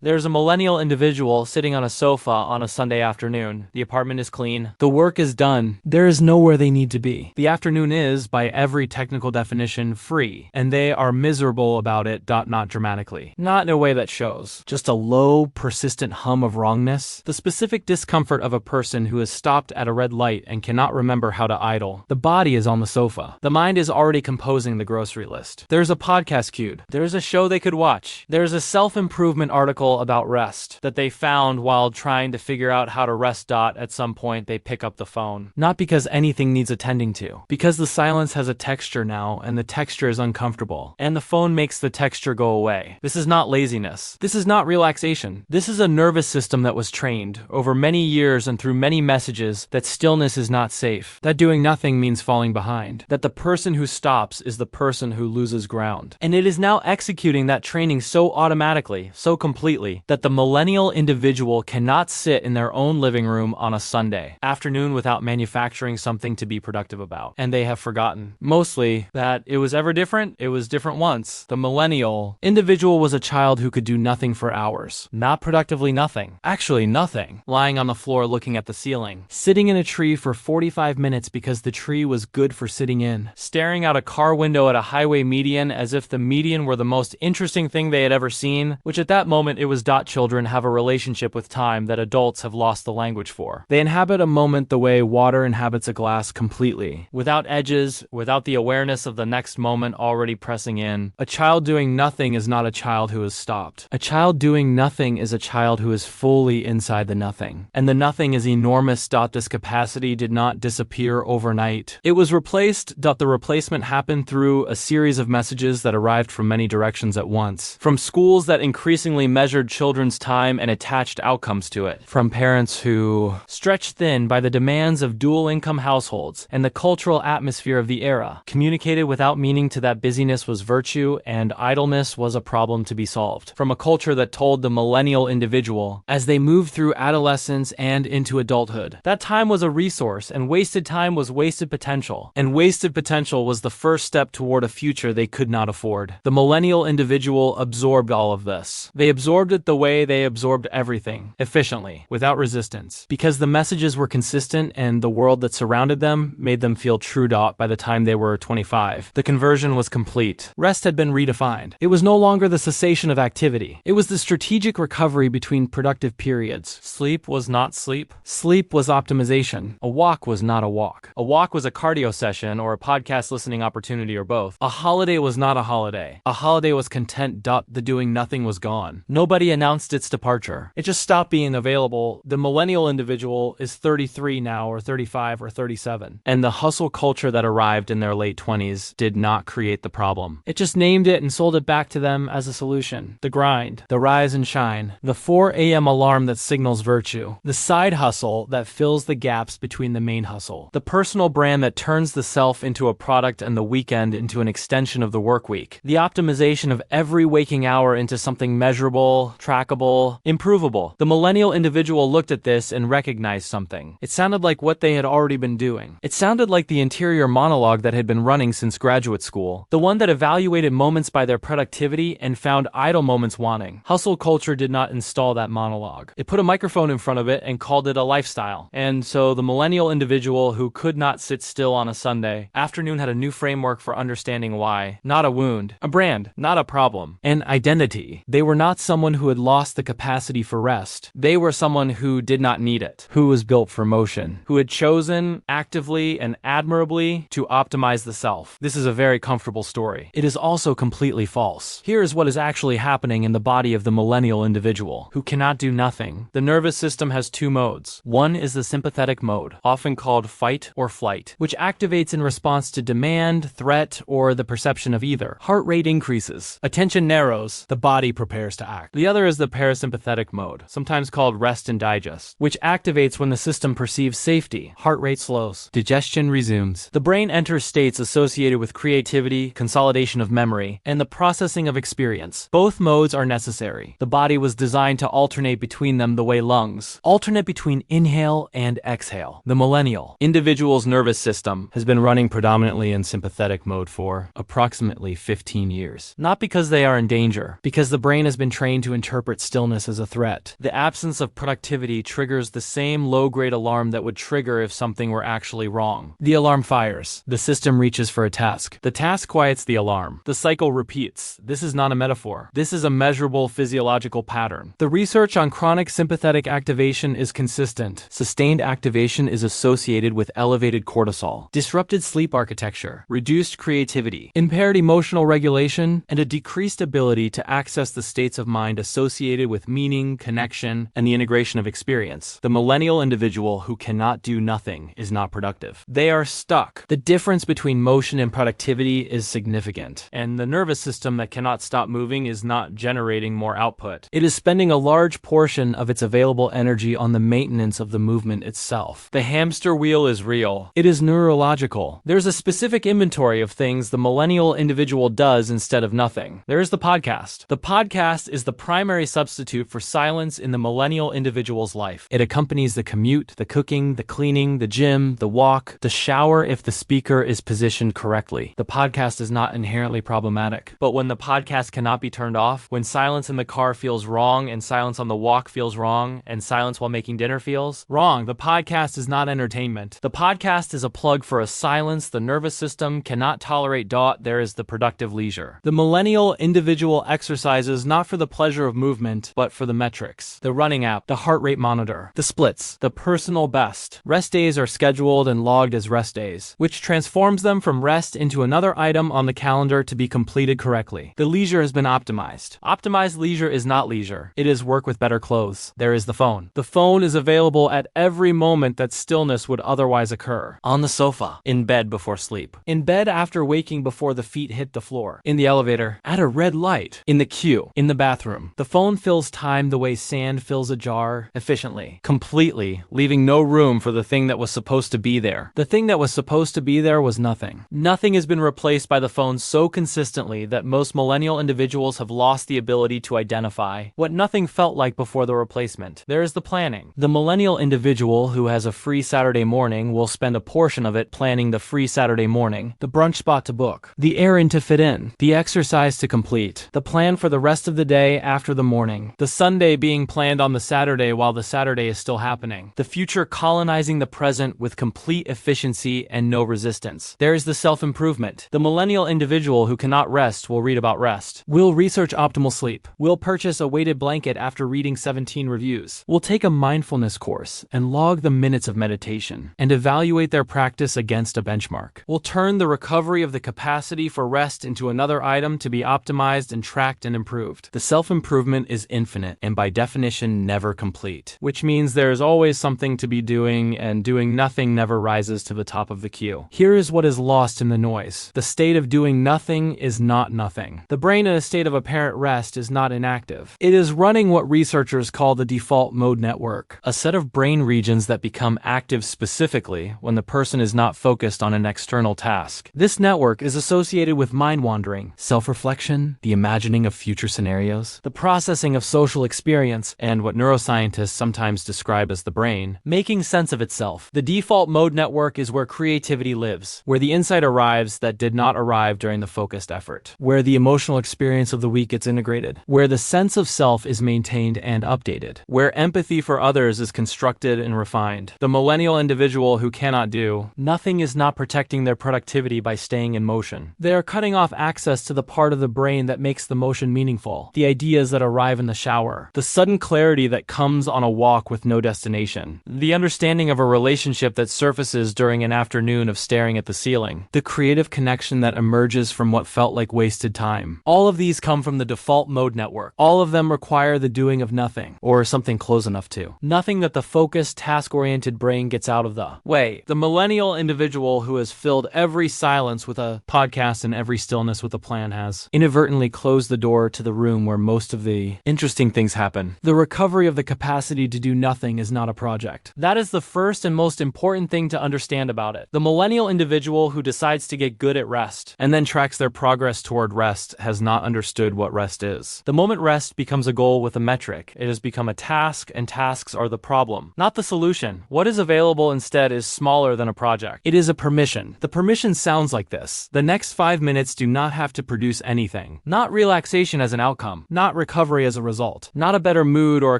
There's a millennial individual sitting on a sofa on a Sunday afternoon. The apartment is clean. The work is done. There is nowhere they need to be. The afternoon is, by every technical definition, free, and they are miserable about it, not dramatically. Not in a way that shows. Just a low, persistent hum of wrongness. The specific discomfort of a person who has stopped at a red light and cannot remember how to idle. The body is on the sofa. The mind is already composing the grocery list. There's a podcast queued. There's a show they could watch. There's a self-improvement article about rest that they found while trying to figure out how to rest. At some point they pick up the phone. Not because anything needs attending to, because the silence has a texture now and the texture is uncomfortable, and the phone makes the texture go away. This is not laziness. This is not relaxation. This is a nervous system that was trained over many years and through many messages that stillness is not safe, that doing nothing means falling behind, that the person who stops is the person who loses ground. And it is now executing that training so automatically, so completely, that the millennial individual cannot sit in their own living room on a Sunday afternoon without manufacturing something to be productive about. And they have forgotten, mostly, that it was ever different. It was different once. The millennial individual was a child who could do nothing for hours. Not productively nothing. Actually nothing. Lying on the floor looking at the ceiling. Sitting in a tree for 45 minutes because the tree was good for sitting in. Staring out a car window at a highway median as if the median were the most interesting thing they had ever seen, which at that moment it was. Children have a relationship with time that adults have lost the language for. They inhabit a moment the way water inhabits a glass completely, without edges, without the awareness of the next moment already pressing in. A child doing nothing is not a child who has stopped. A child doing nothing is a child who is fully inside the nothing. And the nothing is enormous. This capacity did not disappear overnight. It was replaced. The replacement happened through a series of messages that arrived from many directions at once. From schools that increasingly measured children's time and attached outcomes to it. From parents who, stretched thin by the demands of dual-income households and the cultural atmosphere of the era, communicated without meaning to that busyness was virtue and idleness was a problem to be solved. From a culture that told the millennial individual, as they moved through adolescence and into adulthood, that time was a resource and wasted time was wasted potential. And wasted potential was the first step toward a future they could not afford. The millennial individual absorbed all of this. They absorbed it the way they absorbed everything, efficiently, without resistance, because the messages were consistent and the world that surrounded them made them feel true. By the time they were 25, the conversion was complete. Rest had been redefined. It was no longer the cessation of activity. It was the strategic recovery between productive periods. Sleep was not sleep. Sleep was optimization. A walk was not a walk. A walk was a cardio session or a podcast listening opportunity or both. A holiday was not a holiday. A holiday was content. The doing nothing was gone. Nobody announced its departure. It just stopped being available. The millennial individual is 33 now, or 35 or 37. And the hustle culture that arrived in their late 20s did not create the problem. It just named it and sold it back to them as a solution. The grind, the rise and shine, the 4 a.m. alarm that signals virtue, the side hustle that fills the gaps between the main hustle, the personal brand that turns the self into a product and the weekend into an extension of the work week, the optimization of every waking hour into something measurable, trackable, improvable. The millennial individual looked at this and recognized something. It sounded like what they had already been doing. It sounded like the interior monologue that had been running since graduate school, the one that evaluated moments by their productivity and found idle moments wanting. Hustle culture did not install that monologue. It put a microphone in front of it and called it a lifestyle. And so the millennial individual who could not sit still on a Sunday afternoon had a new framework for understanding why. Not a wound, a brand, not a problem, an identity. They were not someone who had lost the capacity for rest. They were someone who did not need it, who was built for motion, who had chosen actively and admirably to optimize the self. This is a very comfortable story. It is also completely false. Here is what is actually happening in the body of the millennial individual, who cannot do nothing. The nervous system has 2 modes. One is the sympathetic mode, often called fight or flight, which activates in response to demand, threat, or the perception of either. Heart rate increases, attention narrows, the body prepares to act. The other is the parasympathetic mode, sometimes called rest and digest, which activates when the system perceives safety. Heart rate slows. Digestion resumes. The brain enters states associated with creativity, consolidation of memory, and the processing of experience. Both modes are necessary. The body was designed to alternate between them the way lungs alternate between inhale and exhale. The millennial individual's nervous system has been running predominantly in sympathetic mode for approximately 15 years. Not because they are in danger, because the brain has been trained to to interpret stillness as a threat. The absence of productivity triggers the same low-grade alarm that would trigger if something were actually wrong. The alarm fires. The system reaches for a task. The task quiets the alarm. The cycle repeats. This is not a metaphor. This is a measurable physiological pattern. The research on chronic sympathetic activation is consistent. Sustained activation is associated with elevated cortisol, disrupted sleep architecture, reduced creativity, impaired emotional regulation, and a decreased ability to access the states of mind associated with meaning, connection, and the integration of experience. The millennial individual who cannot do nothing is not productive. They are stuck. The difference between motion and productivity is significant, and the nervous system that cannot stop moving is not generating more output. It is spending a large portion of its available energy on the maintenance of the movement itself. The hamster wheel is real. It is neurological. There's a specific inventory of things the millennial individual does instead of nothing. There is the podcast. The podcast is the primary substitute for silence in the millennial individual's life. It accompanies the commute, the cooking, the cleaning, the gym, the walk, the shower if the speaker is positioned correctly. The podcast is not inherently problematic, but when the podcast cannot be turned off, when silence in the car feels wrong and silence on the walk feels wrong and silence while making dinner feels wrong, the podcast is not entertainment. The podcast is a plug for a silence the nervous system cannot tolerate. There is the productive leisure. The millennial individual exercises not for the pleasure of movement, but for the metrics. The running app, the heart rate monitor, the splits, the personal best. Rest days are scheduled and logged as rest days, which transforms them from rest into another item on the calendar to be completed correctly. The leisure has been optimized. Optimized leisure is not leisure. It is work with better clothes. There is the phone. The phone is available at every moment that stillness would otherwise occur. On the sofa, in bed before sleep, in bed after waking before the feet hit the floor, in the elevator, at a red light, in the queue, in the bathroom. The phone fills time the way sand fills a jar, efficiently, completely, leaving no room for the thing that was supposed to be there. The thing that was supposed to be there was nothing. Nothing has been replaced by the phone so consistently that most millennial individuals have lost the ability to identify what nothing felt like before the replacement. There is the planning. The millennial individual who has a free Saturday morning will spend a portion of it planning the free Saturday morning, the brunch spot to book, the errand to fit in, the exercise to complete, the plan for the rest of the day after the morning, the Sunday being planned on the Saturday while the Saturday is still happening, the future colonizing the present with complete efficiency and no resistance. There is the self-improvement. The millennial individual who cannot rest will read about rest, will research optimal sleep, will purchase a weighted blanket after reading 17 reviews, will take a mindfulness course and log the minutes of meditation and evaluate their practice against a benchmark, will turn the recovery of the capacity for rest into another item to be optimized and tracked and improved. The self-improvement is infinite and by definition never complete, which means there is always something to be doing, and doing nothing never rises to the top of the queue. Here is what is lost in the noise. The state of doing nothing is not nothing. The brain in a state of apparent rest is not inactive. It is running what researchers call the default mode network, a set of brain regions that become active specifically when the person is not focused on an external task. This network is associated with mind wandering, self-reflection, the imagining of future scenarios, the processing of social experience, and what neuroscientists sometimes describe as the brain, making sense of itself. The default mode network is where creativity lives, where the insight arrives that did not arrive during the focused effort, where the emotional experience of the week gets integrated, where the sense of self is maintained and updated, where empathy for others is constructed and refined. The millennial individual who cannot do nothing is not protecting their productivity by staying in motion. They are cutting off access to the part of the brain that makes the motion meaningful, the ideas that arrive in the shower, the sudden clarity that comes on a walk with no destination, the understanding of a relationship that surfaces during an afternoon of staring at the ceiling, the creative connection that emerges from what felt like wasted time. All of these come from the default mode network. All of them require the doing of nothing, or something close enough to. Nothing that the focused, task-oriented brain gets out of the way. The millennial individual who has filled every silence with a podcast and every stillness with a plan has inadvertently closed the door to the room where most of the interesting things happen. The recovery of the capacity to do nothing is not a project. That is the first and most important thing to understand about it. The millennial individual who decides to get good at rest and then tracks their progress toward rest has not understood what rest is. The moment rest becomes a goal with a metric, it has become a task, and tasks are the problem, not the solution. What is available instead is smaller than a project. It is a permission. The permission sounds like this: the next 5 minutes do not have to produce anything. Not relaxation as an outcome. Not recovery as a result. Not a better mood or a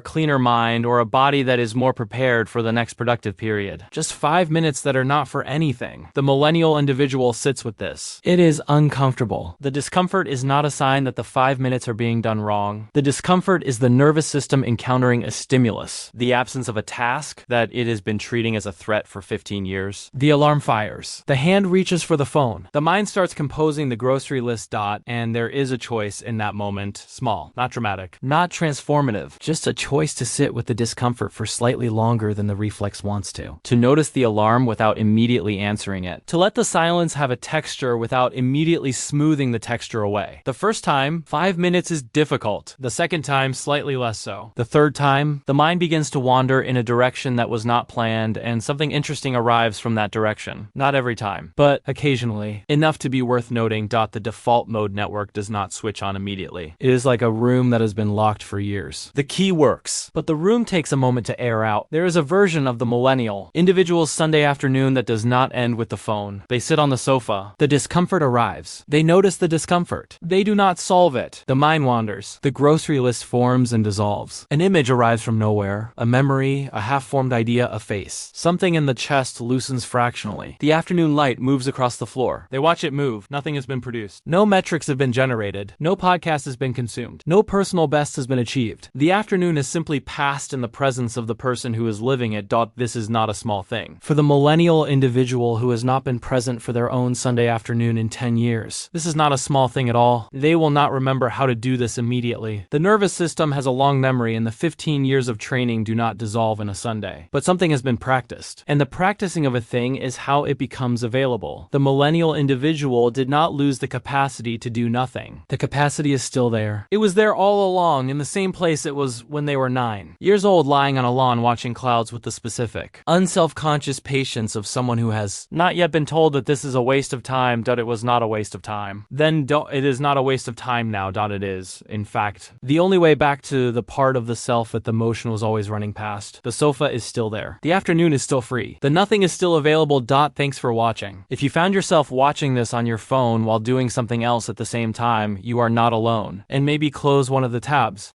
cleaner mind or a body that is more prepared for the next productive period. Just 5 minutes that are not for anything. The millennial individual sits with this. It is uncomfortable. The discomfort is not a sign that the 5 minutes are being done wrong. The discomfort is the nervous system encountering a stimulus, the absence of a task that it has been treating as a threat for 15 years. The alarm fires. The hand reaches for the phone. The mind starts composing the grocery list and there is a choice in that moment. Small, not dramatic, not transformative, just a choice to sit with the discomfort for slightly longer than the reflex wants to. To notice the alarm without immediately answering it. To let the silence have a texture without immediately smoothing the texture away. The first time, 5 minutes is difficult. The second time, slightly less so. The third time, the mind begins to wander in a direction that was not planned and something interesting arrives from that direction. Not every time, but occasionally. Enough to be worth noting. The default mode network does not switch on immediately. It is like a room that has been locked for years. The key works, but the room takes a moment to air out. There is a version of the millennial individual's Sunday afternoon that does not end with the phone. They sit on the sofa. The discomfort arrives. They notice the discomfort. They do not solve it. The mind wanders. The grocery list forms and dissolves. An image arrives from nowhere. A memory, a half-formed idea, a face. Something in the chest loosens fractionally. The afternoon light moves across the floor. They watch it move. Nothing has been produced. No metrics have been generated. No podcast has been consumed. No personal best has been achieved. The afternoon is simply passed in the presence of the person who is living it. This is not a small thing. For the millennial individual who has not been present for their own Sunday afternoon in 10 years, this is not a small thing at all. They will not remember how to do this immediately. The nervous system has a long memory and the 15 years of training do not dissolve in a Sunday. But something has been practiced. And the practicing of a thing is how it becomes available. The millennial individual did not lose the capacity to do nothing. The capacity is still there. It was there all along, in the same place it was when they were 9 years old, lying on a lawn watching clouds with the specific, unself-conscious patience of someone who has not yet been told that this is a waste of time, it was not a waste of time. Then it is not a waste of time now, it is. In fact, the only way back to the part of the self that the motion was always running past. The sofa is still there. The afternoon is still free. The nothing is still available. Thanks for watching. If you found yourself watching this on your phone while doing something else at the same time, you are not alone. And maybe close one of the tabs.